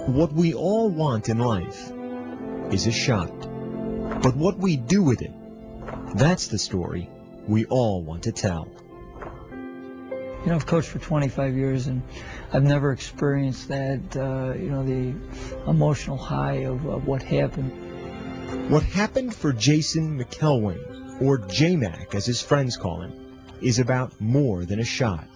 What we all want in life is a shot. But what we do with it, that's the story we all want to tell. You know, I've coached for 25 years, and I've never experienced that, the emotional high of what happened. What happened for Jason McElwain, or J-Mac as his friends call him, is about more than a shot.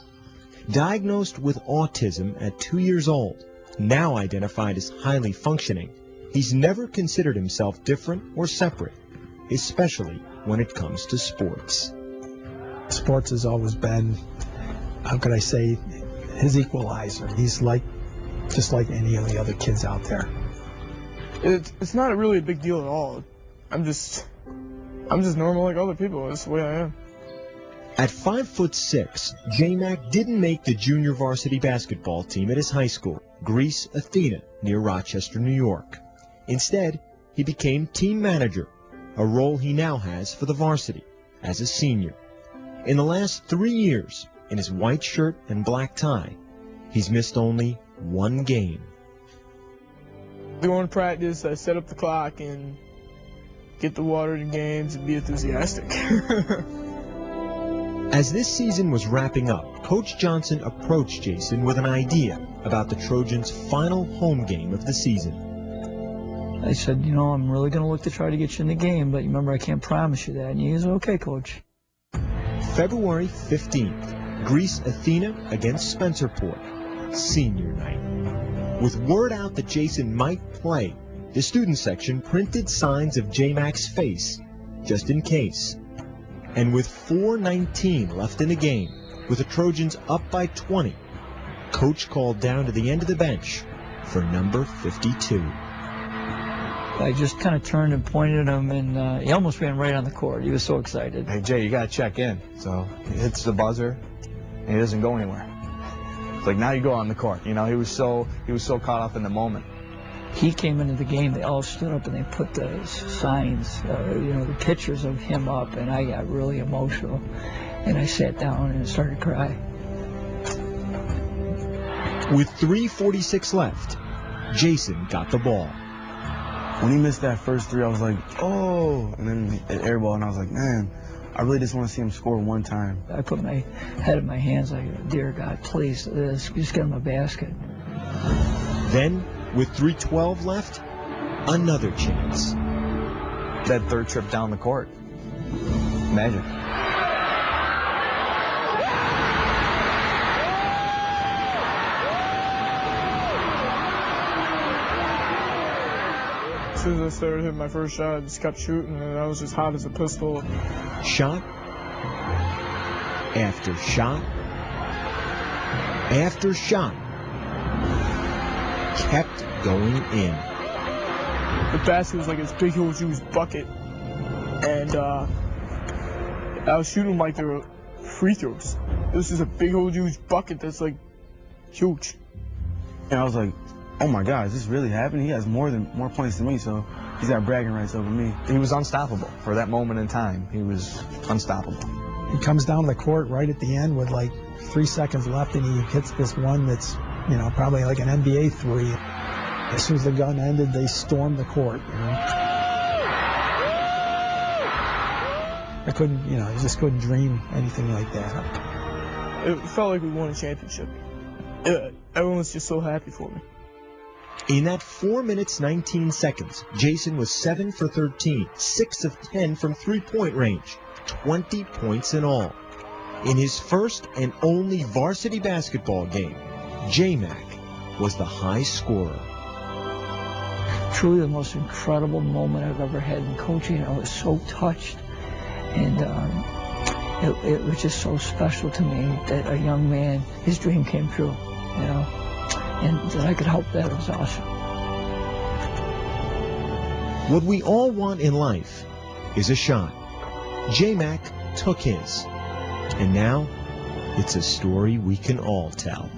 Diagnosed with autism at 2 years old, now identified as highly functioning, he's never considered himself different or separate, especially when it comes to sports. Sports has always been, how could I say, his equalizer. He's just like any of the other kids out there. It's not really a big deal at all. I'm just normal like other people. That's the way I am. At 5'6", J-Mac didn't make the junior varsity basketball team at his high school, Greece Athena, near Rochester, New York. Instead, he became team manager, a role he now has for the varsity as a senior. In the last 3 years, in his white shirt and black tie, he's missed only one game. I go in practice, I set up the clock and get the water in games and be enthusiastic. As this season was wrapping up, Coach Johnson approached Jason with an idea about the Trojans' final home game of the season. I said, I'm really going to look to try to get you in the game, but remember, I can't promise you that. And he was, okay, Coach. February 15th, Greece Athena against Spencerport, senior night. With word out that Jason might play, the student section printed signs of J-Mac's face, just in case. And with 4:19 left in the game, with the Trojans up by 20, Coach called down to the end of the bench for number 52. I just kind of turned and pointed at him, and he almost ran right on the court. He was so excited. Hey, Jay, you got to check in. So he hits the buzzer, and he doesn't go anywhere. It's like, now you go on the court. He was so caught up in the moment. He came into the game, they all stood up and they put the signs, the pictures of him up, and I got really emotional. And I sat down and started to cry. With 3:46 left, Jason got the ball. When he missed that first three, I was like, oh, and then it airball, and I was like, man, I really just want to see him score one time. I put my head in my hands like, dear God, please, just get him a basket. Then, with 3:12 left, another chance. That third trip down the court. Magic. As soon as I started hitting my first shot, I just kept shooting, and I was just hot as a pistol. Shot after shot after shot kept going in. The basket was like this big, huge bucket, and I was shooting like they were free throws. This is a big, huge bucket that's like huge. And I was like, oh my God, is this really happening? He has more points than me, so he's got bragging rights over me. He was unstoppable for that moment in time. He was unstoppable. He comes down the court right at the end with like 3 seconds left, and he hits this one that's, probably like an NBA three. As soon as the gun ended, they stormed the court. I couldn't, I just couldn't dream anything like that. It felt like we won a championship. Everyone was just so happy for me. In that 4 minutes, 19 seconds, Jason was 7 for 13, 6 of 10 from three-point range, 20 points in all. In his first and only varsity basketball game, J-Mac was the high scorer. Truly the most incredible moment I've ever had in coaching. I was so touched, and it was just so special to me that a young man, his dream came true, and that I could help that was awesome. What we all want in life is a shot. J-Mac took his, and now it's a story we can all tell.